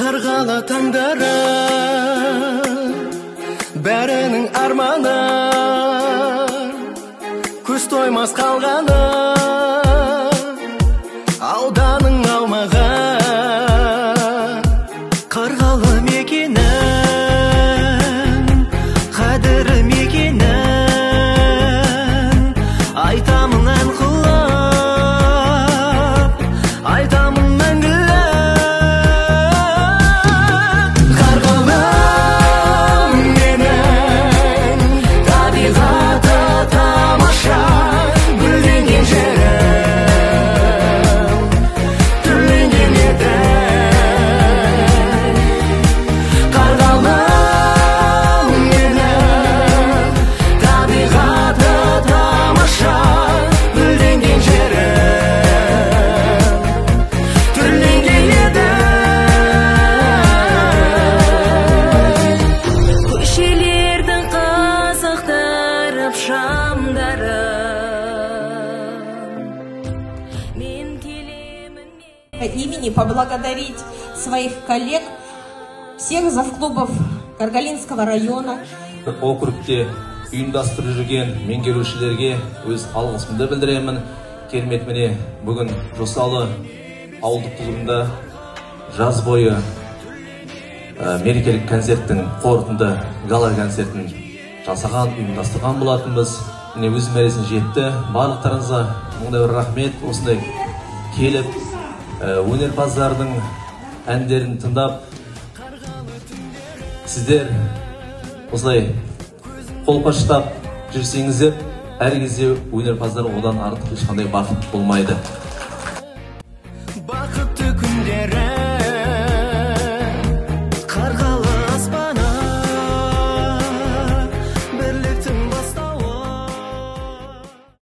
Қырғалы таңдары бәрінің арманы, көз тоймас қалғаны ауданың аумағы. Қырғалы мекенің қадірі мекенің айтамын ән қылып, айтамын имени поблагодарить своих коллег, всех завклубов Каргалинского района. Округте ұйымдастырып жүрген меңгерушілерге өз алғысымды білдіремін. Керемет, міне бүгін Жосалы ауылдық клубында жаз бойы мерекелік концерттің қорытынды гала концертін жасаған, ұйымдастырған болатынбыз. Міне өз мәресіне жетті. Барлықтарыңызға мыңдай бір рахмет. Осындай келіп өнерпаздардың әндерін тыңдап, сіздер осылай қолпаштап жүрсеңіздер, әр кезде өнерпаздар одан артық ешқандай бақыт болмайды.